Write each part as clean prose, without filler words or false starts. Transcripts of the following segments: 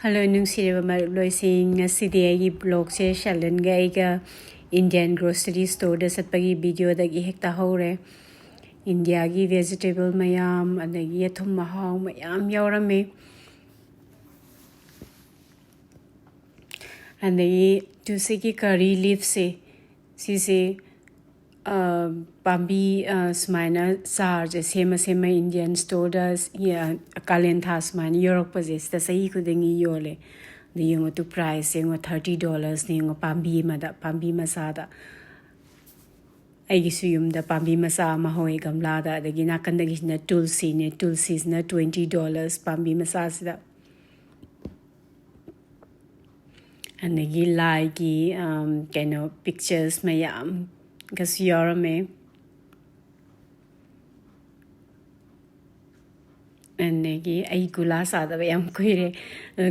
Hello, nungsiba marloising ngasi di blog se shalan ga iga Indian grocery store da satpagi video da gi hekta hore India gi vegetable mayam adagi thum mahau mayam yaurame andagi tusiki curry leaf se Bambi smaina sar je sema Indian store da ya kalen tha smaina Europe pazes da sahi kudingi yole the yung to price yung $30 ni yung Bambi masada ay gisuyum da Bambi masa mahoy gamlada da ginakandagi na tulsi na $20 Bambi masada and the like pictures mayam Gasyorame and negi ay gula sada bayam kuire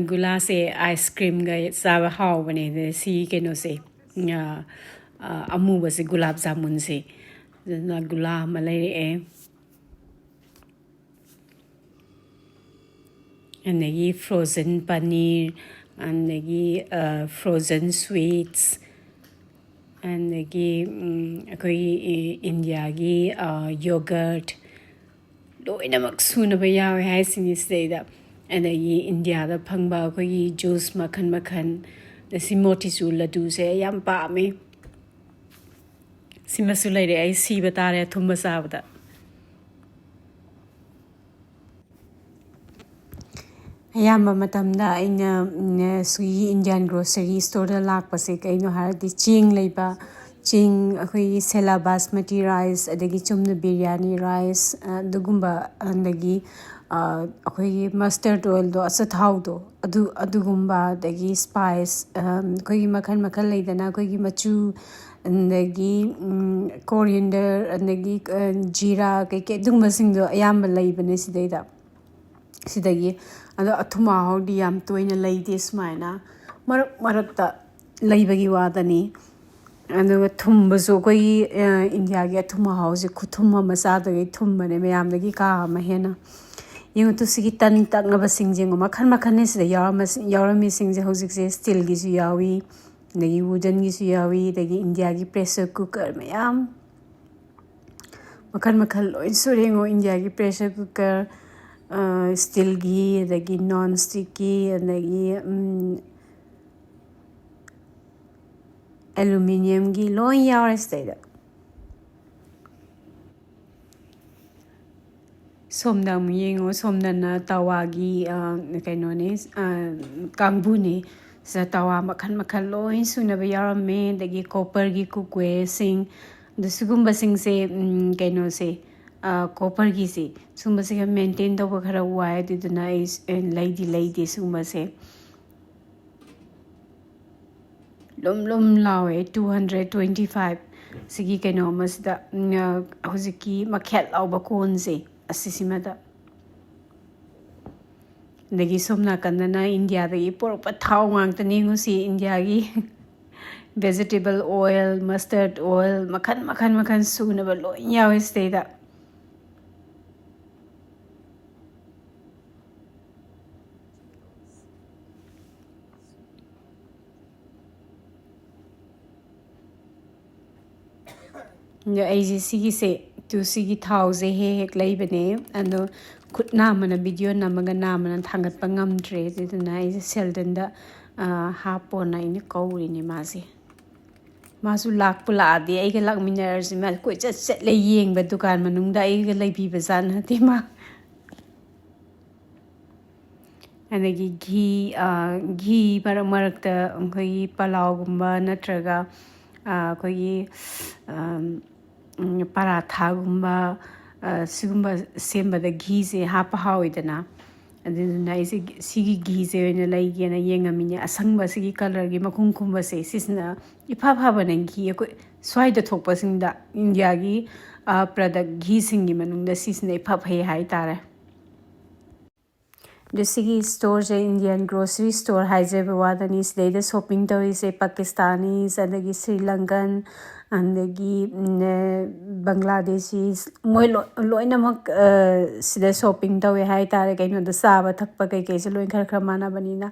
gula se ice cream ga saba how bane si keno se amu was gulab jamun se na gula malay and negi frozen paneer and negi frozen sweets and negi India gi yogurt loinamak suna ba yawe hai sini da and India da phangba koi juice makhan the simoti su ladu se yam pa me simasu lai ai si batare thumba sabda ayamba matamda aina sui Indian grocery store da lakpase kaino hardi ching leiba ching akoi sela basmati rice adagi chumna biryani rice dugumba andagi akoi mustard oil do asathau do adugumba adagi spice koi makhan leidana koi machu andagi coriander andagi jeera ke dugumba singdo ayamba leibane sidagi ado athuma hodi yam toina leide smaina marakta leibagi wadani and thumba so koi India ge thuma house kuthuma masada ge thumba ne mayam dagi ka mahena yung to sigi tan tak na basing jing makhan ne sida yarami sing je hojik se steel gi su yawi dagi wooden gi su yawi dagi India gi pressure cooker mayam makhan loi surengo India gi pressure cooker steel gi dagi non stick gi dagi aluminium gi loin yaure stayda somda yengo somda na tawa gi kaino ne kangbu ne sa tawa makhan loin suna ba yarame dagi copper gi kukwe sing the sugumba sing se kaino se copper gi se sumba se maintain do khara wai diduna is lady sumba se lum lawe 225 sigi keno masda hojiki makhet lauba kon se asisimada dagi somna kandana India da porpa thau ngang tani ngusi India gi vegetable oil mustard oil makhan suna ba lo yawe stay da aiji sigi se tu sigi thau je hek leibane ando khutna mana video namaga namana thangat pangam tre dina ai selden da hapona ini kauri ni mase masu lak pula adi ai ga lak minar ji ma ko set le yeng ba dukan manung da ai ga leibi bazan hati ma anagi ghi marakta koi palau gumba natraga koi paratha gumba sigumba semba da ghi se hapa hawidana adina isi sigi ghi se na laigi na yengamini asangba sigi color gi makhung khumba se sisna ipa bana ghi ko swai da thokpa singda India gi product ghi singi manungda sisna ipa hai tare Sigi store je Indian grocery store hai je bawadani sida shopping tori se Pakistanis adagi Sri Lankan andagi Bangladeshi moi loinamak sida shopping tawe hai tare kaino da saba thakpa kai kai se loin khar khar mana banina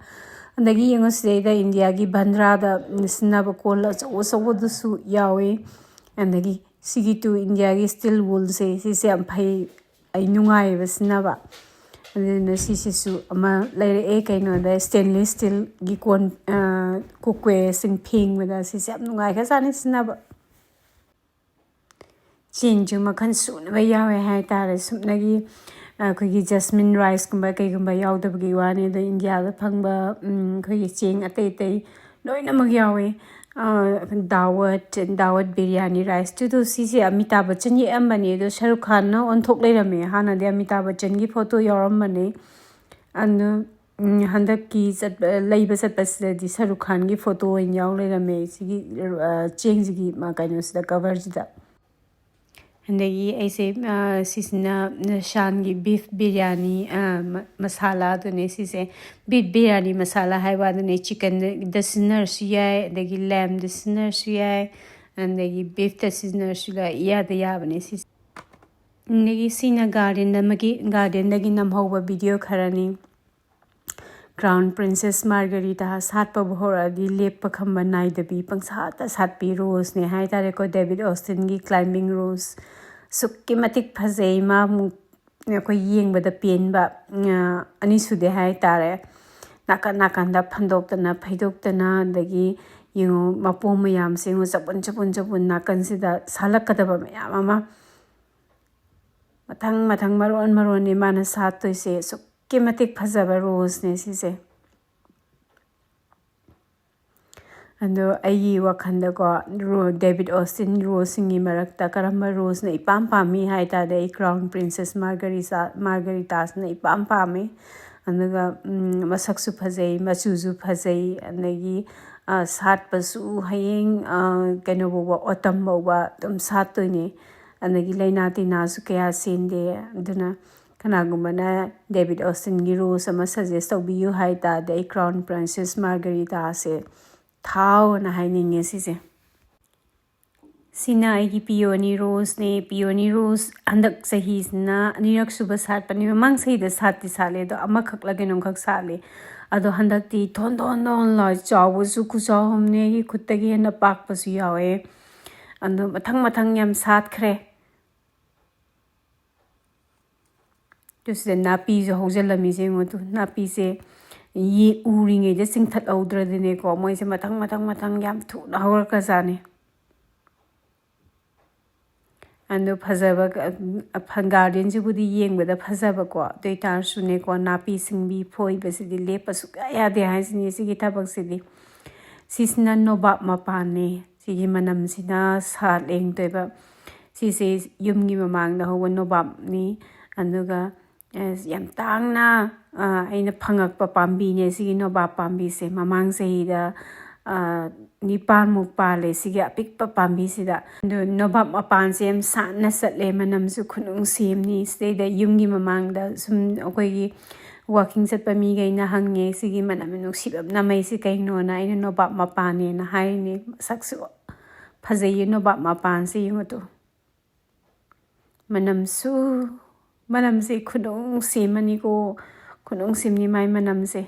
andagi yengo sida India gi Bandra da sinaba kol so du su yawe andagi sigi to India gi steel wool se am phai ai nungai basnaba adina su ama laire e kaino da stainless steel gi kon cookware sing phing wada am nungai ka sani sinaba change makan sun ba yawe hai tare sumnagi khoi jasmine rice kumba kai kumba yaw da bagi wani da India da phangba khoi cheng atei tei loina mag yawe dawat biryani rice tu si Amitabh Bachchan ye ambani do Shahrukh Khan na on thok leirame hana de Amitabh Bachchan gi photo yaramane anu handak ki leiba satpasida di Shahrukh Khan gi photo in yaw leirame sigi cheng gi ma kaino sida cover da andagi aise sisna shan gi beef biryani masala dune sise beef biryani masala haiwa dune chicken da sinar suyai andagi lamb da sinar suyai andagi beef da sinar suya ya da ya bane sis andagi sina garden dagi namhoba video kharani Crown Princess Margarita satpa bhora di lepa khamba nai da bi pangsata satpi rose ne hai tare ko David Austin gi climbing rose sukki matik phazei ma mu ko yeng bada pen ba ani sude hai tare nakan da phandok tana phaidok tana dagi yengo mapo mayam singo chapun nakan sida salak kadaba mayam ama mathang maron ni mana sat to se matik phazaba rose ne sise ando ayi wakhanda ko David Austin rose singi marakta karamba rose na ipam pami hai ta de Crown Princess Margarita na ipam pami andaga masak su phazei machu su phazei andagi sat pasu hayeng kano bo autumn bo tum sat to ni andagi laina tina su kaya sende aduna kanagumana David Austin gi rose ama suggest tawbiyu hai ta de Crown Princess Margarita se thau na haininge sise sina ai peony rose ne peony rose andak sahi na anirak suba sat pani mang sahi da sat ti sale do ama khak lage nom khak sale ado handak ti thon la chawu su khu chawm ne gi khutagi na pak pasu yawe ando mathang yam sat khre to se napi jo hojelami je ngotu napi se ye uringe je singthat audra dine ko moi se mathang yam thu na hor ka jane ando phajaba garden ji budi yeng bada phajaba ko toitar sune ko napi singbi phoi basidi lepasu ya de haisini sigi thabak sidi sisna nobab mapane sigi manam sina sa leng toiba sise yumgi mamang da ho nobab ni anduga yam tangna aina phangakpa pambi ne sigi nobab pambi se mamang se da nipan muk pale sigi apikpa pambi sida nobab mapan se am sanna satle manam su khunung sem ni se da yumgi mamang da sum akoi gi walking satpa mi gai na hange sigi manam nuk sibam na mai si kai no na ina nobab mapane na hai ni saksu phajei nobab mapan se yungoto manam se khunung semani ko khunung simni mai manam se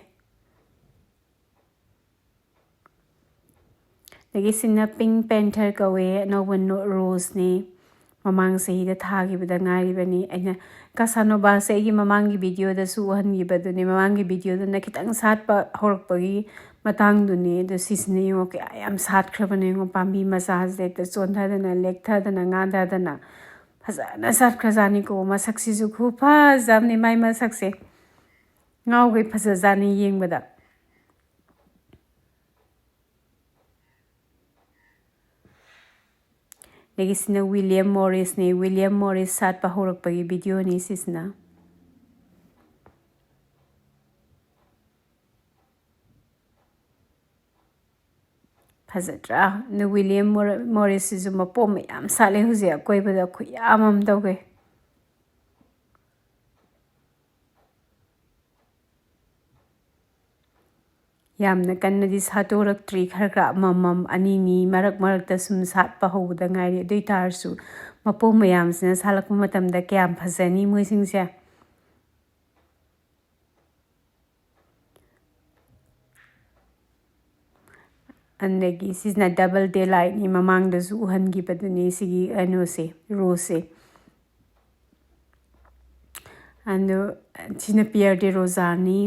lagi sina pink panther kawe no rose ni mamang se da thagi bada ngari bani aina Casanova se gi mamang gi video da su han gi badu ni mamang gi video da na kitang sat pa horak pa gi matang du ni da sisne yo ke am sat khrabane ngo pambi massage de ta chon tha da na lek tha da na nga da na phazana sat khrazani ko masak si ju khu pha jamni mai masak se ngau ge phazani yeng bada lagi sina William Morris sat pa horak pa gi video ni sisna phazatra na William Morris ju mapom yam sale huje koi bada khu yamam dawge ꯌꯥꯝꯅ ꯀꯟꯅꯗꯤ ꯁꯥꯠꯇꯣꯔꯛꯇ꯭ꯔꯤ ꯈꯔ ꯈꯔ ꯑꯃꯃꯝ ꯑꯅꯤꯅꯤ ꯃꯔꯛꯇ ꯁꯨꯝ ꯁꯥꯠꯄ ꯍꯧꯕꯗ ꯉꯥꯏꯔꯤ ꯑꯗꯨ ꯑꯣꯏꯇꯥꯔꯁꯨ ꯃꯄꯣꯝ ꯃꯌꯥꯝꯁꯤꯅ ꯁꯥꯠꯂꯛꯄ ꯃꯇꯝꯗ ꯀꯌꯥꯝ ꯐꯖꯅꯤ ꯃꯣꯏꯁꯤꯡꯁꯦ ꯑꯗꯒꯤ ꯁꯤꯁꯤꯅ ꯗꯕꯜ ꯗꯦ ꯂꯥꯏꯠꯅꯤ ꯃꯃꯥꯡꯗꯁꯨ ꯎꯍꯟꯈꯤꯕꯗꯨꯅꯤ ꯁꯤꯒꯤ ꯀꯩꯅꯣꯁꯦ ꯔꯣꯁꯁꯦ ꯑꯗꯣ ꯁꯤꯅ ꯄꯤꯌꯔ ꯗꯦ ꯔꯣꯖꯥꯅꯤ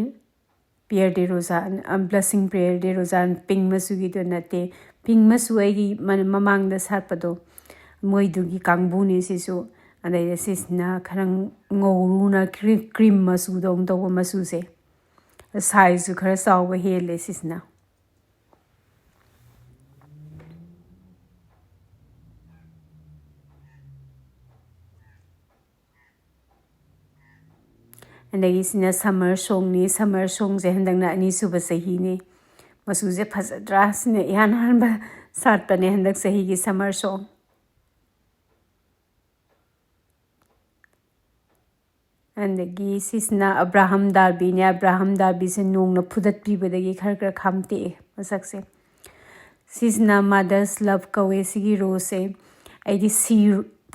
ꯄꯤꯌꯔ ꯗꯦ ꯔꯣꯖꯥ ꯕ꯭ꯂꯁꯤꯡ ꯄꯤꯌꯔ ꯗꯦ ꯔꯣꯖꯥ ꯄꯤꯡ ꯃꯆꯨꯒꯤꯗꯣ ꯅꯠꯇꯦ ꯄꯤꯡ ꯃꯆꯨ ꯑꯩꯒꯤ ꯃꯃꯥꯡꯗ ꯁꯥꯠꯄꯗꯣ ꯃꯣꯏꯗꯨꯒꯤ ꯀꯥꯡꯕꯨꯅꯤ ꯁꯤꯁꯨ ꯑꯗꯩꯗ ꯁꯤꯁꯤꯅ ꯈꯔ ꯉꯧꯔꯨꯅ ꯀ꯭ꯔꯤꯝ ꯃꯆꯨꯗꯧꯅ ꯇꯧꯕ ꯃꯆꯨꯁꯦ ꯁꯥꯏꯖꯁꯨ ꯈꯔ ꯆꯥꯎꯕ ꯍꯦꯜꯂꯦ ꯁꯤꯁꯤꯅ ꯑꯗꯒꯤ ꯁꯤꯅ ꯁꯝꯃꯔ ꯁꯣꯡꯅꯤ ꯁꯝꯃꯔ ꯁꯣꯡꯁꯦ ꯍꯟꯗꯛꯅ ꯑꯅꯤꯁꯨꯕ ꯆꯍꯤꯅꯤ ꯃꯆꯨꯁꯦ ꯐꯖꯗ꯭ꯔꯥ ꯁꯤꯅ ꯏꯍꯥꯟ ꯍꯥꯟꯕ ꯁꯥꯠꯄꯅꯦ ꯍꯟꯗꯛ ꯆꯍꯤꯒꯤ ꯁꯝꯃꯔ ꯁꯣꯡ ꯑꯗꯒꯤ ꯁꯤꯁꯤꯅ ꯑꯕ꯭ꯔꯥꯍꯝ ꯗꯥꯔꯕꯤꯅꯦ ꯑꯕ꯭ꯔꯥꯍꯝ ꯗꯥꯔꯕꯤꯁꯦ ꯅꯣꯡꯅ ꯐꯨꯗꯠꯄꯤꯕꯗꯒꯤ ꯈꯔ ꯈꯥꯝꯇꯦꯛꯑꯦ ꯃꯁꯛꯁꯦ ꯁꯤꯁꯤꯅ ꯃꯥꯗꯔꯁ ꯂꯚ ꯀꯧꯋꯦ ꯁꯤꯒꯤ ꯔꯣꯁꯁꯦ ꯑꯩꯗꯤ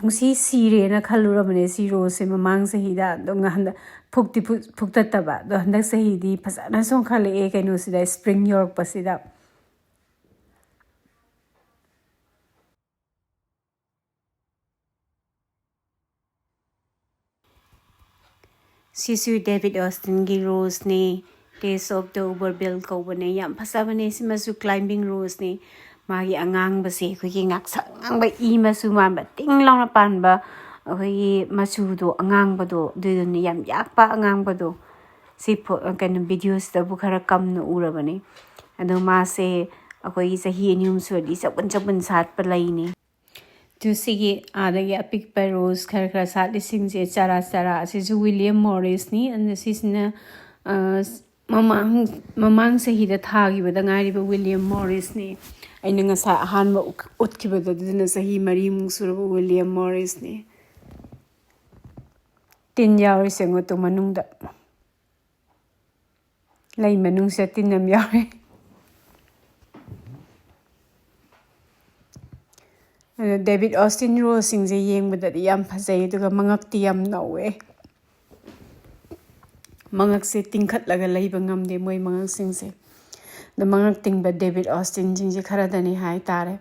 ꯄꯨꯡꯁꯤ ꯁꯤꯔꯦꯅ ꯈꯜꯂꯨꯔꯕꯅꯦ ꯁꯤ ꯔꯣꯁꯁꯦ ꯃꯃꯥꯡ ꯆꯍꯤꯗ ꯑꯗꯣ ꯍꯟꯗꯛ ꯐꯨꯛꯇꯠꯇꯕ ꯑꯗꯣ ꯍꯟꯗꯛ ꯆꯍꯤꯗꯤ ꯐꯖꯅ ꯆꯣꯡꯈꯠꯂꯛꯑꯦ ꯀꯩꯅꯣꯁꯤꯗ ꯁꯄ꯭ꯔꯤꯡ ꯌꯧꯔꯛꯄꯁꯤꯗ ꯁꯤꯁꯨ ꯗꯦꯕꯤꯠ ꯑꯣꯁꯇꯤꯟꯒꯤ ꯔꯣꯁꯅꯤ ꯇꯦꯁ ꯑꯣꯐ ꯗ ꯎꯕꯔꯕꯦꯜ ꯀꯧꯕꯅꯦ ꯌꯥꯝ ꯐꯖꯕꯅꯦ ꯁꯤꯃꯁꯨ ꯀ꯭ꯂꯥꯏꯝꯕꯤꯡ ꯔꯣꯁꯅꯤ ꯃꯥꯒꯤ ꯑꯉꯥꯡꯕꯁꯦ ꯑꯩꯈꯣꯏꯒꯤ ꯉꯥꯛꯁꯪ ꯉꯥꯡꯕ ꯏ ꯃꯆꯨ ꯃꯥꯟꯕ ꯇꯤꯡ ꯂꯥꯎꯅ ꯄꯥꯟꯕ ꯑꯩꯈꯣꯏꯒꯤ ꯃꯆꯨꯗꯣ ꯑꯉꯥꯡꯕꯗꯣ ꯑꯗꯨꯗꯨꯅꯤ ꯌꯥꯝ ꯌꯥꯛꯄ ꯑꯉꯥꯡꯕꯗꯣ ꯁꯤ ꯀꯩꯅꯣ ꯚꯤꯗꯤꯑꯣꯁꯤꯗꯕꯨ ꯈꯔ ꯀꯝꯅ ꯎꯔꯕꯅꯤ ꯑꯗꯣ ꯃꯥꯁꯦ ꯑꯩꯈꯣꯏꯒꯤ ꯆꯍꯤ 2 ꯑꯍꯨꯝ ꯁꯨꯔꯗꯤ ꯆꯄꯟ ꯁꯥꯠꯄ ꯂꯩꯅꯤ ꯑꯗꯨ ꯁꯤꯒꯤ ꯑꯥꯗꯒꯤ ꯑꯄꯤꯛꯄ ꯔꯣꯁ ꯈꯔ ꯁꯥꯠꯂꯤꯁꯤꯡꯁꯦ ꯆꯔꯥ ꯑꯁꯤꯁꯨ ꯋꯤꯂꯤꯌꯝ ꯃꯣꯔꯤꯁꯅꯤ ꯑꯗꯨꯅ ꯁꯤꯁꯤꯅ ꯃꯃꯥꯡ ꯆꯍꯤꯗ ꯊꯥꯈꯤꯕꯗ ꯉꯥꯏꯔꯤꯕ ꯋꯤꯂꯤꯌꯝ ꯃꯣꯔꯤꯁꯅꯤ ꯑꯩꯅ ꯉꯁꯥꯏ ꯑꯍꯥꯟꯕ ꯎꯠꯈꯤꯕꯗ ꯑꯗꯨꯅ ꯆꯍꯤ 4ꯃꯨꯛ ꯁꯨꯔꯕ ꯋꯤꯂꯤꯌꯝ ꯃꯣꯔꯤꯁꯅꯤ ꯇꯤꯟ ꯌꯥꯎꯔꯤꯁꯦ ꯉꯣꯇꯣ ꯃꯅꯨꯡꯗ ꯂꯩ ꯃꯅꯨꯡꯁꯤꯗ ꯇꯤꯟ ꯑꯃ ꯌꯥꯎꯔꯦ ꯑꯗꯣ ꯗꯦꯕꯤꯠ ꯑꯣꯁꯇꯤꯟ ꯔꯣꯁꯁꯤꯡꯁꯦ ꯌꯦꯡꯕꯗꯗꯤ ꯌꯥꯝ ꯐꯖꯩ ꯑꯗꯨꯒ ꯃꯉꯛꯇꯤ ꯌꯥꯝ ꯅꯧꯋꯦ ꯃꯉꯛꯁꯦ ꯇꯤꯡꯈꯠꯂꯒ ꯂꯩꯕ ꯉꯝꯗꯦ ꯃꯣꯏ ꯃꯉꯛꯁꯤꯡꯁꯦ ꯑꯗꯣ ꯃꯉꯛ ꯇꯤꯡꯕ ꯗꯦꯕꯤꯠ ꯑꯣꯁꯇꯤꯟꯁꯤꯡꯁꯦ ꯈꯔꯗꯅꯤ ꯍꯥꯏꯇꯥꯔꯦ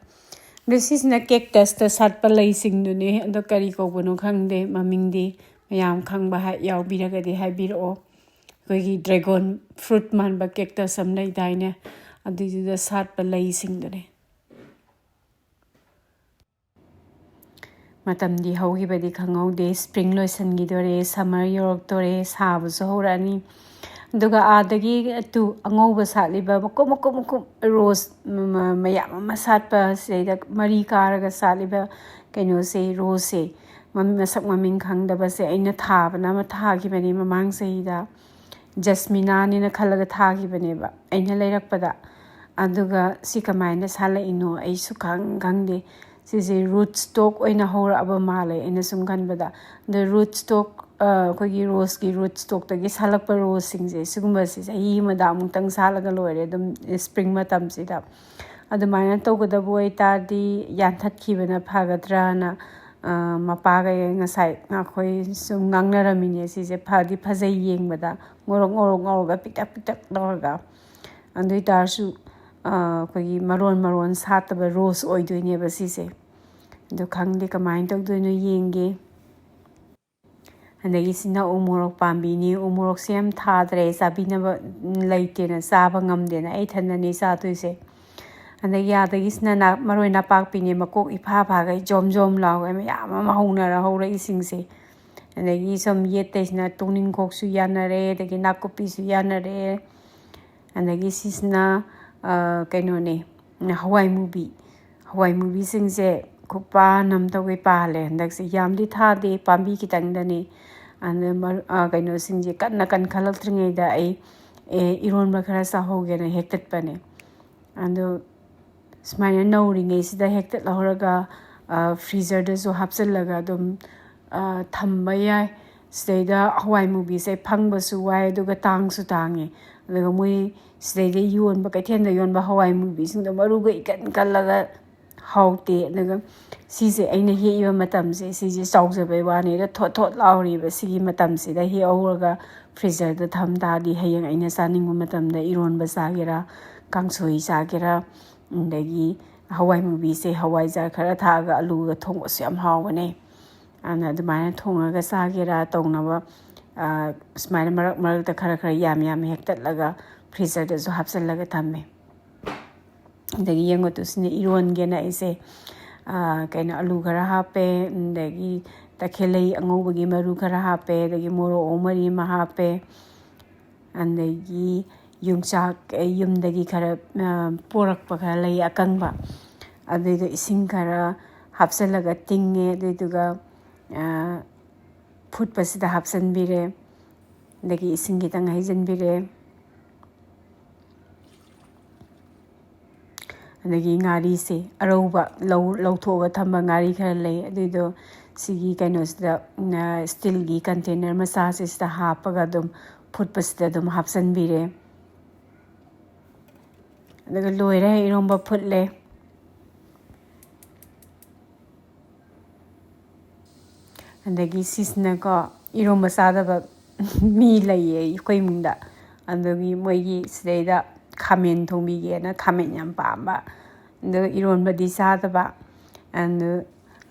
ꯑꯗꯣ ꯁꯤꯁꯤꯅ ꯀꯦꯛꯇꯁꯇ ꯁꯥꯠꯄ ꯂꯩꯁꯤꯡꯗꯨꯅꯦ ꯑꯗꯣ ꯀꯔꯤ ꯀꯧꯕꯅꯣ ꯈꯪꯗꯦ ꯃꯃꯤꯡꯗꯤ ꯃꯌꯥꯝ ꯈꯪꯕ ꯌꯥꯎꯕꯤꯔꯒꯗꯤ ꯍꯥꯏꯕꯤꯔꯛꯑꯣ ꯑꯩꯈꯣꯏꯒꯤ ꯗ꯭ꯔꯦꯒꯣꯟ ꯐ꯭ꯔꯨꯠ ꯃꯥꯟꯕ ꯀꯦꯛꯇꯁ ꯑꯃ ꯂꯩꯗꯥꯏꯅꯦ ꯑꯗꯨꯏꯗꯨꯗ ꯁꯥꯠꯄ ꯂꯩꯁꯤꯡꯗꯨꯅꯦ ꯃꯇꯝꯗꯤ ꯍꯧꯈꯤꯕꯗꯤ ꯈꯪꯍꯧꯗꯦ ꯁꯄ꯭ꯔꯤꯡ ꯂꯣꯏꯁꯤꯟꯈꯤꯗꯣꯔꯦ ꯁꯝꯃꯔ ꯌꯧꯔꯛꯇꯣꯔꯦ ꯁꯥꯕꯁꯨ ꯍꯧꯔꯛꯑꯅꯤ ꯑꯗꯨꯒ ꯑꯥꯗꯒꯤ ꯑꯉꯧꯕ ꯁꯥꯠꯂꯤꯕ ꯃꯀꯨꯞ ꯔꯣꯁ ꯃꯌꯥꯝ ꯑꯃ ꯁꯥꯠꯄ ꯁꯤꯗꯩꯗ ꯃꯔꯤ ꯀꯥꯔꯒ ꯁꯥꯠꯂꯤꯕ ꯀꯩꯅꯣꯁꯦ ꯔꯣꯁꯁꯦ ꯃꯁꯛ ꯃꯃꯤꯡ ꯈꯪꯗꯕꯁꯦ ꯑꯩꯅ ꯊꯥꯕꯅ ꯑꯃ ꯊꯥꯈꯤꯕꯅꯤ ꯃꯃꯥꯡ ꯆꯍꯤꯗ ꯖꯁꯃꯤꯅꯥꯅꯤꯅ ꯈꯜꯂꯒ ꯊꯥꯈꯤꯕꯅꯦꯕ ꯑꯩꯅ ꯂꯩꯔꯛꯄꯗ ꯑꯗꯨꯒ ꯁꯤ ꯀꯃꯥꯏꯅ ꯁꯥꯠꯂꯛꯏꯅꯣ ꯑꯩꯁꯨ ꯈꯪꯗꯦ ꯁꯤꯁꯦ ꯔꯨꯠ ꯁ꯭ꯇꯣꯛ ꯑꯣꯏꯅ ꯍꯧꯔꯛꯑꯕ ꯃꯥꯜꯂꯦ ꯑꯩꯅ ꯁꯨꯝ ꯈꯟꯕꯗ ꯑꯗ ꯔꯨꯠ ꯁ꯭ꯇꯣꯛ ꯑꯩꯈꯣꯏꯒꯤ ꯔꯣꯁꯀꯤ ꯔꯨꯠ ꯁ꯭ꯇꯣꯛꯇꯒꯤ ꯁꯥꯠꯂꯛꯄ ꯔꯣꯁꯁꯤꯡꯁꯦ ꯁꯤꯒꯨꯝꯕꯁꯦ ꯆꯍꯤ ꯑꯃꯗ ꯑꯃꯨꯛꯇꯪ ꯁꯥꯠꯂꯒ ꯂꯣꯏꯔꯦ ꯑꯗꯨꯝ ꯁꯄ꯭ꯔꯤꯡ ꯃꯇꯝꯁꯤꯗ ꯑꯗꯨꯃꯥꯏꯅ ꯇꯧꯒꯗꯕ ꯑꯣꯏꯇꯥꯔꯗꯤ ꯌꯥꯟꯊꯠꯈꯤꯕꯅ ꯐꯒꯗ꯭ꯔꯅ ꯃꯄꯥꯒ ꯉꯁꯥꯏ ꯑꯩꯈꯣꯏ ꯁꯨꯝ ꯉꯥꯡꯅꯔꯝꯃꯤꯅꯦ ꯁꯤꯁꯦ ꯐꯖꯩ ꯌꯦꯡꯕꯗ ꯉꯧꯔꯣꯛ ꯄꯤꯛꯇꯛ ꯇꯧꯔꯒ ꯑꯗꯨ ꯑꯣꯏꯇꯥꯔꯁꯨ ꯑꯩꯈꯣꯏꯒꯤ ꯃꯔꯣꯟ ꯁꯥꯠꯇꯕ ꯔꯣꯁ ꯑꯣꯏꯗꯣꯏꯅꯦꯕ ꯁꯤꯁꯦ ꯑꯗꯣ ꯈꯪꯗꯦ ꯀꯃꯥꯏꯅ ꯇꯧꯗꯣꯏꯅꯣ ꯌꯦꯡꯒꯦ ꯑꯗꯒꯤ ꯁꯤꯅ ꯎ ꯃꯣꯔꯣꯛ ꯄꯥꯝꯕꯤꯅꯤ ꯎ ꯃꯣꯔꯣꯛꯁꯦ ꯌꯥꯝ ꯊꯥꯗ꯭ꯔꯦ ꯆꯥꯕꯤꯅꯕ ꯂꯩꯇꯦꯅ ꯆꯥꯕ ꯉꯝꯗꯦꯅ ꯑꯩ ꯏꯊꯟꯗꯅꯤ ꯆꯥꯗꯣꯏꯁꯦ ꯑꯗꯒꯤ ꯑꯥꯗꯒꯤꯁꯤꯅ ꯃꯔꯣꯏ ꯅꯥꯄꯥꯛꯄꯤꯅꯦ ꯃꯀꯣꯛ ꯏꯐꯥꯒꯩ ꯖꯣꯝ ꯂꯥꯎꯋꯦ ꯃꯌꯥꯝ ꯑꯃ ꯍꯧꯔꯛꯏꯁꯤꯡꯁꯦ ꯑꯗꯒꯤ ꯁꯨꯝ ꯌꯦꯠꯇꯩꯁꯤꯅ ꯇꯣꯛꯅꯤꯡꯈꯣꯛꯁꯨ ꯌꯥꯟꯅꯔꯦ ꯑꯗꯒꯤ ꯅꯥꯀꯨꯞꯄꯤꯁꯨ ꯌꯥꯟꯅꯔꯦ ꯑꯗꯒꯤ ꯁꯤꯁꯤꯅ ꯀꯩꯅꯣꯅꯦ ꯍꯋꯥꯏ ꯃꯨꯕꯤꯁꯤꯡꯁꯦ ꯈꯨꯄꯥꯟ ꯑꯃ ꯇꯧꯒꯩ ꯄꯥꯜꯂꯦ ꯍꯟꯗꯛꯁꯦ ꯌꯥꯝꯗꯤ ꯊꯥꯗꯦ ꯄꯥꯝꯕꯤ ꯈꯤꯇꯪꯗꯅꯤ ꯑꯗ ꯀꯩꯅꯣꯁꯤꯡꯁꯦ ꯀꯟꯈꯠꯂꯛꯇ꯭ꯔꯤꯉꯩꯗ ꯑꯩ ꯏꯔꯣꯟꯕ ꯈꯔ ꯆꯥꯍꯧꯒꯦꯅ ꯍꯦꯛꯇꯠꯄꯅꯦ ꯑꯗꯣ ꯁꯨꯃꯥꯏꯅ ꯅꯧꯔꯤꯉꯩꯁꯤꯗ ꯍꯦꯛꯇꯠꯍꯧꯔꯒ ꯐ꯭ꯔꯤꯖꯔꯗꯁꯨ ꯍꯥꯞꯆꯤꯜꯂꯒ ꯑꯗꯨꯝ ꯊꯝꯕ ꯌꯥꯏ ꯁꯤꯗꯩꯗ ꯍꯋꯥꯏ ꯃꯨꯕꯤꯁꯦ ꯐꯪꯕꯁꯨ ꯋꯥꯏ ꯑꯗꯨꯒ ꯇꯥꯡꯁꯨ ꯇꯥꯡꯉꯦ ꯑꯗꯨꯒ ꯃꯣꯏ ꯁꯤꯗꯩꯗ ꯌꯣꯟꯕ ꯀꯩꯊꯦꯜꯗ ꯌꯣꯟꯕ ꯍꯋꯥꯏ ꯃꯨꯕꯤꯁꯤꯡꯗꯣ ꯃꯔꯨꯒ ꯏꯀꯟ ꯀꯜꯂꯒ ꯍꯥꯎꯇꯦ ꯑꯗꯨꯒ ꯁꯤꯁꯦ ꯑꯩꯅ ꯍꯦꯛꯏꯕ ꯃꯇꯝꯁꯦ ꯁꯤꯁꯦ ꯆꯥꯎꯖꯕꯩ ꯋꯥꯅꯤꯗ ꯊꯣꯠ ꯊꯣꯠ ꯂꯥꯎꯔꯤꯕ ꯁꯤꯒꯤ ꯃꯇꯝꯁꯤꯗ ꯍꯦꯛꯍꯧꯔꯒ ꯐ꯭ꯔꯤꯖꯔꯗ ꯊꯝ ꯇꯥꯔꯗꯤ ꯍꯌꯦꯡ ꯑꯩꯅ ꯆꯥꯅꯤꯡꯕ ꯃꯇꯝꯗ ꯏꯔꯣꯟꯕ ꯆꯥꯒꯦꯔꯥ ꯀꯥꯡꯁꯣꯏ ꯆꯥꯒꯦꯔꯥ ꯑꯗꯒꯤ ꯍꯋꯥꯏ ꯃꯨꯕꯤꯁꯦ ꯍꯋꯥꯏꯖꯥꯔ ꯈꯔ ꯊꯥꯛꯑꯒ ꯑꯂꯨꯒ ꯊꯣꯡꯕꯁꯨ ꯌꯥꯝ ꯍꯥꯎꯕꯅꯦ ꯑꯗꯨꯅ ꯑꯗꯨꯃꯥꯏꯅ ꯊꯣꯡꯉꯒ ꯆꯥꯒꯦꯔꯥ ꯇꯧꯅꯕ ꯁꯨꯃꯥꯏꯅ ꯃꯔꯛ ꯃꯔꯛꯇ ꯈꯔ ꯈꯔ ꯌꯥꯝ ꯍꯦꯛꯇꯠꯂꯒ ꯐ꯭ꯔꯤꯖꯔꯗꯁꯨ ꯍꯥꯞꯆꯤꯜꯂꯒ ꯊꯝꯃꯦ ꯑꯗꯒꯤ ꯌꯦꯡꯉꯣꯇꯨ ꯁꯤꯅ ꯏꯔꯣꯟꯒꯦꯅ ꯑꯩꯁꯦ ꯀꯩꯅꯣ ꯑꯂꯨ ꯈꯔ ꯍꯥꯞꯄꯦ ꯑꯗꯒꯤ ꯇꯈꯦꯜꯂꯩ ꯑꯉꯧꯕꯒꯤ ꯃꯔꯨ ꯈꯔ ꯍꯥꯞꯄꯦ ꯑꯗꯒꯤ ꯃꯣꯔꯣꯛ ꯃꯔꯤ ꯑꯃ ꯍꯥꯞꯄꯦ ꯑꯗꯒꯤ ꯌꯣꯡꯆꯥꯛ ꯌꯨꯝꯗꯒꯤ ꯈꯔ ꯄꯣꯔꯛꯄ ꯈꯔ ꯂꯩ ꯑꯀꯪꯕ ꯑꯗꯨꯏꯗꯣ ꯏꯁꯤꯡ ꯈꯔ ꯍꯥꯞꯆꯤꯜꯂꯒ ꯇꯤꯡꯉꯦ ꯑꯗꯨꯏꯗꯨꯒ ꯐꯨꯠꯄꯁꯤꯗ ꯍꯥꯞꯆꯤꯟꯕꯤꯔꯦ ꯑꯗꯒꯤ ꯏꯁꯤꯡ ꯈꯤꯇꯪ ꯍꯩꯖꯤꯟꯕꯤꯔꯦ ꯑꯗꯒꯤ ꯉꯥꯔꯤꯁꯦ ꯑꯔꯧꯕ ꯂꯧꯊꯣꯛꯑꯒ ꯊꯝꯕ ꯉꯥꯔꯤ ꯈꯔ ꯂꯩ ꯑꯗꯨꯏꯗꯣ ꯁꯤꯒꯤ ꯀꯩꯅꯣꯁꯤꯗ ꯁ꯭ꯇꯤꯜꯒꯤ ꯀꯟꯇꯦꯅꯔ ꯃꯆꯥꯁꯦ ꯁꯤꯗ ꯍꯥꯞꯄꯒ ꯑꯗꯨꯝ ꯐꯨꯠꯄꯁꯤꯗ ꯑꯗꯨꯝ ꯍꯥꯞꯆꯤꯟꯕꯤꯔꯦ ꯑꯗꯨꯒ ꯂꯣꯏꯔꯦ ꯏꯔꯣꯝꯕ ꯐꯨꯠꯂꯦ ꯑꯗꯒꯤ ꯁꯤꯁꯤꯅꯀꯣ ꯏꯔꯣꯝꯕ ꯆꯥꯗꯕ ꯃꯤ ꯂꯩꯌꯦ ꯑꯩꯈꯣꯏ ꯏꯃꯨꯡꯗ ꯑꯗꯨꯒꯤ ꯃꯣꯏꯒꯤ ꯁꯤꯗꯩꯗ ꯈꯥꯃꯦꯟ ꯊꯣꯡꯕꯤꯒꯦꯅ ꯈꯥꯃꯦꯟ ꯌꯥꯝ ꯄꯥꯝꯕ ꯑꯗꯨꯒ ꯏꯔꯣꯟꯕꯗꯤ ꯆꯥꯗꯕ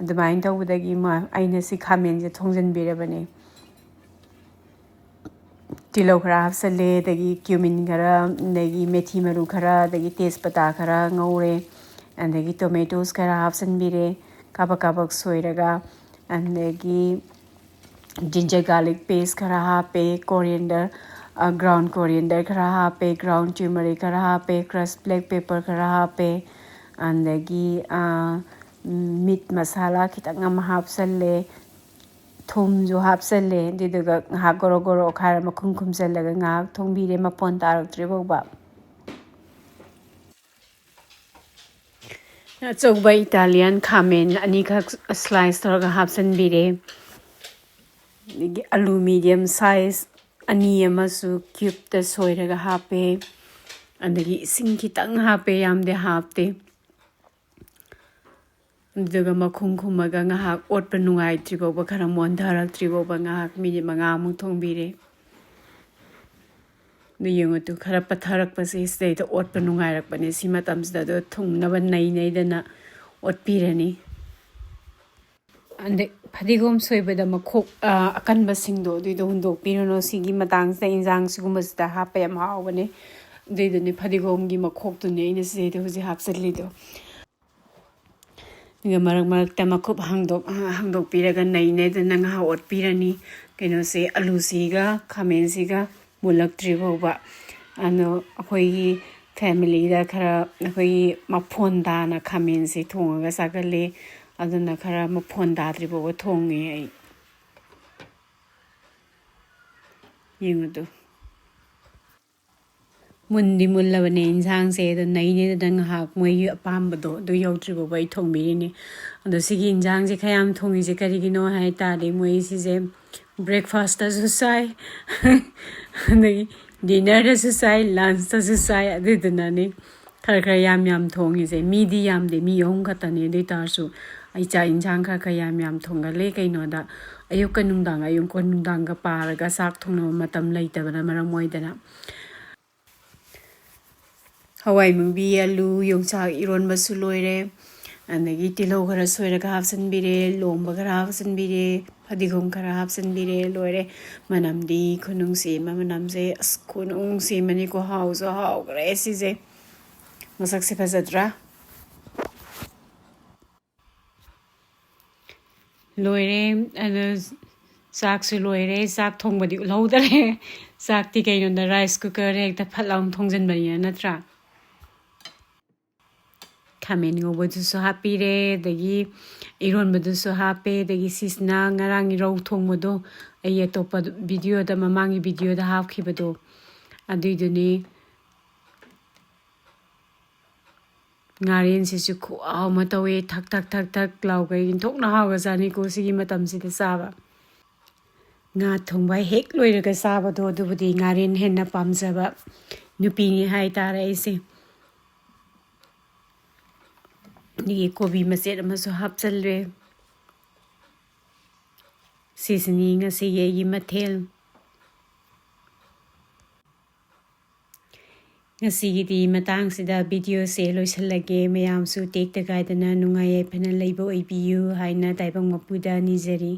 ꯑꯗꯨꯃꯥꯏꯅ ꯇꯧꯕꯗꯒꯤ ꯑꯩꯅ ꯁꯤ ꯈꯥꯃꯦꯟꯁꯦ ꯊꯣꯡꯖꯤꯟꯕꯤꯔꯕꯅꯦ ꯇꯤꯜꯍꯧ ꯈꯔ ꯍꯥꯞꯆꯤꯜꯂꯦ ꯑꯗꯒꯤ ꯀ꯭ꯌꯨꯃꯤꯟ ꯈꯔ ꯑꯗꯒꯤ ꯃꯦꯊꯤ ꯃꯔꯨ ꯈꯔ ꯑꯗꯒꯤ ꯇꯦꯖꯄꯇꯥ ꯈꯔ ꯉꯧꯔꯦ ꯑꯗꯒꯤ ꯇꯣꯃꯦꯇꯣꯁ ꯈꯔ ꯍꯥꯞꯆꯤꯟꯕꯤꯔꯦ ꯀꯥꯕꯛ ꯁꯣꯏꯔꯒ ꯑꯗꯒꯤ ꯖꯤꯟꯖꯔ ꯒꯥꯔꯂꯤꯛ ꯄꯦꯁ ꯈꯔ ꯍꯥꯞꯄꯦ ꯀꯣꯔꯤꯌꯦꯟꯗꯔ ꯒ꯭ꯔꯥꯎꯟ ꯀꯣꯔꯤꯌꯦꯟꯗꯔ ꯈꯔ ꯍꯥꯞꯄꯦ ꯒ꯭ꯔꯥꯎꯟ ꯇ꯭ꯌꯨꯃꯔꯤꯛ ꯈꯔ ꯍꯥꯞꯄꯦ ꯀ꯭ꯔꯁ ꯕ꯭ꯂꯦꯛ ꯄꯦꯄꯔ ꯈꯔ ꯍꯥꯞꯄꯦ ꯑꯗꯒꯤ ꯃꯤꯠ ꯃꯁꯥꯂꯥ ꯈꯤꯇꯪ ꯑꯃ ꯍꯥꯞꯆꯜꯂꯦ ꯊꯨꯝꯁꯨ ꯍꯥꯞꯆꯜꯂꯦ ꯑꯗꯨꯗꯨꯒ ꯉꯥꯏꯍꯥꯛ ꯒꯣꯔꯣ ꯑꯣꯠꯈꯥꯏꯔ ꯃꯈꯨꯝ ꯈꯨꯝꯖꯤꯜꯂꯒ ꯉꯥꯏꯍꯥꯛ ꯊꯣꯡꯕꯤꯔꯦ ꯃꯐꯣꯟ ꯇꯥꯔꯛꯇ꯭ꯔꯤ ꯐꯥꯎꯕ ꯑꯆꯧꯕ ꯏꯇꯥꯂꯤꯌꯥꯟ ꯈꯥꯃꯦꯟ ꯑꯅꯤꯈꯛ ꯁ꯭ꯂꯥꯏꯁ ꯇꯧꯔꯒ ꯍꯥꯞꯆꯤꯟꯕꯤꯔꯦ ꯑꯗꯒꯤ ꯑꯂꯨ ꯃꯤꯗꯤꯌꯝ ꯁꯥꯏꯖ ꯑꯅꯤ ꯑꯃꯁꯨ ꯀ꯭ꯌꯨꯕꯇ ꯁꯣꯏꯔꯒ ꯍꯥꯞꯄꯦ ꯑꯗꯒꯤ ꯏꯁꯤꯡ ꯈꯤꯇꯪ ꯍꯥꯞꯄꯦ ꯌꯥꯝꯗꯤ ꯍꯥꯞꯇꯦ ꯑꯗꯨꯒ ꯃꯈꯨꯝ ꯈꯨꯝꯃꯒ ꯉꯥꯏꯍꯥꯛ ꯑꯣꯠꯄ ꯅꯨꯡꯉꯥꯏꯇ꯭ꯔꯤ ꯐꯥꯎꯕ ꯈꯔ ꯃꯣꯟꯊꯔꯛꯇ꯭ꯔꯤ ꯐꯥꯎꯕ ꯉꯥꯏꯍꯥꯛ ꯃꯤꯅꯤꯠ 5 ꯊꯣꯡꯕꯤꯔꯦ ꯑꯗꯨ ꯌꯦꯡꯉꯨꯇꯨ ꯈꯔ ꯄꯠꯊꯔꯛꯄꯁꯦ ꯁꯤꯗꯩꯗ ꯑꯣꯠꯄ ꯅꯨꯡꯉꯥꯏꯔꯛꯄꯅꯦ ꯁꯤ ꯃꯇꯝꯁꯤꯗ ꯑꯗꯣ ꯊꯨꯡꯅꯕ ꯅꯩꯗꯅ ꯑꯣꯠꯄꯤꯔꯅꯤ ꯑꯗꯩ ꯐꯗꯤꯒꯣꯝ ꯁꯣꯏꯕꯗ ꯃꯈꯣꯛ ꯑꯀꯟꯕꯁꯤꯡꯗꯣ ꯑꯗꯨꯏꯗꯣ ꯍꯨꯟꯗꯣꯛꯄꯤꯔꯨꯅꯨ ꯁꯤꯒꯤ ꯃꯇꯥꯡꯁꯤꯗ ꯏꯟꯖꯥꯡ ꯁꯤꯒꯨꯝꯕꯁꯤꯗ ꯍꯥꯞꯄ ꯌꯥꯝ ꯍꯥꯎꯕꯅꯦ ꯑꯗꯨꯏꯗꯨꯅꯦ ꯐꯗꯤꯒꯣꯝꯒꯤ ꯃꯈꯣꯛꯇꯨꯅꯦ ꯑꯩꯅ ꯁꯤꯗꯩꯗ ꯍꯧꯖꯤꯛ ꯍꯥꯞꯆꯤꯜꯂꯤꯗꯣ ꯑꯗꯨꯒ ꯃꯔꯛ ꯃꯔꯛꯇ ꯃꯈꯨꯞ ꯍꯥꯡꯗꯣꯛꯄꯤꯔꯒ ꯅꯩꯗꯅ ꯉꯥꯏꯍꯥꯛ ꯑꯣꯠꯄꯤꯔꯅꯤ ꯀꯩꯅꯣꯁꯦ ꯑꯂꯨꯁꯤꯒ ꯈꯥꯃꯦꯟꯁꯤꯒ ꯃꯨꯜꯂꯛꯇ꯭ꯔꯤ ꯐꯥꯎꯕ ꯑꯗꯣ ꯑꯩꯈꯣꯏꯒꯤ ꯐꯦꯃꯤꯂꯤꯗ ꯈꯔ ꯑꯩꯈꯣꯏꯒꯤ ꯃꯐꯣꯟ ꯇꯥꯅ ꯈꯥꯃꯦꯟꯁꯦ ꯊꯣꯡꯉꯒ ꯆꯥꯒꯜꯂꯤ ꯑꯗꯨꯅ ꯈꯔ ꯃꯐꯣꯟ ꯇꯥꯗ꯭ꯔꯤ ꯐꯥꯎꯕ ꯊꯣꯡꯉꯦ ꯑꯩ ꯌꯦꯡꯉꯨꯇꯨ ꯃꯨꯟꯗꯤ ꯃꯨꯜꯂꯕꯅꯦ ꯏꯟꯁꯥꯡꯁꯦ ꯑꯗꯣ ꯅꯩꯗꯅ ꯉꯥꯏꯍꯥꯛ ꯃꯣꯏꯒꯤ ꯑꯄꯥꯝꯕꯗꯣ ꯑꯗꯨ ꯌꯧꯗ꯭ꯔꯤ ꯐꯥꯎꯕ ꯑꯩ ꯊꯣꯡꯕꯤꯔꯤꯅꯤ ꯑꯗꯣ ꯁꯤꯒꯤ ꯏꯟꯁꯥꯡꯁꯦ ꯈꯌꯥꯝ ꯊꯣꯡꯉꯤꯁꯦ ꯀꯔꯤꯒꯤꯅꯣ ꯍꯥꯏ ꯇꯥꯔꯗꯤ ꯃꯣꯏ ꯁꯤꯁꯦ ꯕ꯭ꯔꯦꯛꯐꯥꯁꯇꯁꯨ ꯆꯥꯏ ꯑꯗꯒꯤ ꯗꯤꯅꯔꯗꯁꯨ ꯆꯥꯏ ꯂꯟꯁꯇꯁꯨ ꯆꯥꯏ ꯑꯗꯨꯗꯨꯅꯅꯤ ꯈꯔ ꯌꯥꯝ ꯊꯣꯡꯉꯤꯁꯦ ꯃꯤꯗꯤ ꯌꯥꯝꯗꯦ ꯃꯤ 3 ꯈꯛꯇꯅꯤ ꯑꯗꯨ ꯑꯣꯏꯇꯥꯔꯁꯨ ꯑꯩ ꯆꯥꯛ ꯏꯟꯁꯥꯡ ꯈꯔ ꯌꯥꯝ ꯊꯣꯡꯒꯜꯂꯦ ꯀꯩꯅꯣꯗ ꯑꯌꯨꯛꯀ ꯅꯨꯡꯗꯥꯡꯒ ꯄꯥꯔꯒ ꯆꯥꯛ ꯊꯣꯡꯅꯕ ꯃꯇꯝ ꯂꯩꯇꯕꯅ ꯃꯔꯝ ꯑꯣꯏꯗꯅ ꯍꯋꯥꯏ ꯃꯨꯕꯤ ꯑꯂꯨ ꯌꯣꯡꯆꯥꯛ ꯏꯔꯣꯟꯕꯁꯨ ꯂꯣꯏꯔꯦ ꯑꯗꯒꯤ ꯇꯤꯜꯍꯧ ꯈꯔ ꯁꯣꯏꯔꯒ ꯍꯥꯞꯆꯤꯟꯕꯤꯔꯦ ꯂꯣꯝꯕ ꯈꯔ ꯍꯥꯞꯆꯤꯟꯕꯤꯔꯦ ꯐꯗꯤꯒꯣꯝ ꯈꯔ ꯍꯥꯞꯆꯤꯟꯕꯤꯔꯦ ꯂꯣꯏꯔꯦ ꯃꯅꯝꯗꯤ ꯈꯨꯅꯨꯡꯁꯤꯃ ꯃꯅꯝꯁꯦ ꯑꯁ ꯈꯨꯅꯨꯡꯁꯤꯃꯅꯤꯀꯣ ꯍꯥꯎꯁꯨ ꯍꯥꯎꯈ꯭ꯔꯦ ꯁꯤꯁꯦ ꯃꯁꯛꯁꯦ ꯐꯖꯗ꯭ꯔꯥ ꯂꯣꯏꯔꯦ ꯑꯗꯣ ꯆꯥꯛꯁꯨ ꯂꯣꯏꯔꯦ ꯆꯥꯛ ꯊꯣꯡꯕꯗꯤ ꯎꯠꯍꯧꯗꯔꯦ ꯆꯥꯛꯇꯤ ꯀꯩꯅꯣꯗ ꯔꯥꯏꯁ ꯀꯨꯀꯔꯗ ꯍꯦꯛꯇ ꯐꯠ ꯂꯥꯎꯅ ꯊꯣꯡꯖꯤꯟꯕꯅꯤꯅ ꯅꯠꯇ꯭ꯔꯥ ꯈꯥꯃꯦꯟ ꯉꯧꯕꯗꯨꯁꯨ ꯍꯥꯞꯄꯤꯔꯦ ꯑꯗꯒꯤ ꯏꯔꯣꯟꯕꯗꯨꯁꯨ ꯍꯥꯞꯄꯦ ꯑꯗꯒꯤ ꯁꯤꯁꯤꯅ ꯉꯔꯥꯡꯒꯤ ꯔꯧ ꯊꯣꯡꯕꯗꯣ ꯑꯩ ꯑꯇꯣꯞꯄ ꯚꯤꯗꯤꯑꯣꯗ ꯃꯃꯥꯡꯒꯤ ꯚꯤꯗꯤꯑꯣꯗ ꯍꯥꯞꯈꯤꯕꯗꯣ ꯑꯗꯨꯏꯗꯨꯅꯤ ꯉꯥꯔꯦꯟꯁꯤꯁꯨ ꯈꯨꯍꯥꯎ ꯑꯃ ꯇꯧꯋꯦ ꯊꯛ ꯂꯥꯎꯒꯩ ꯏꯟꯊꯣꯛꯅ ꯍꯥꯎꯒ꯭ꯔꯖꯥꯠꯅꯤꯀꯣ ꯁꯤꯒꯤ ꯃꯇꯝꯁꯤꯗ ꯆꯥꯕ nga thongba hek loiraga sabado adubudi ngarin henna pamjaba nupini hai tare aise ni kobi macet amaso hapchalre sisini ngasi ye mathel ngasi di matang sida video se loisalage mayam su tek ta gaidana nungai phana leibo ibu haina taibang mapuda nijeri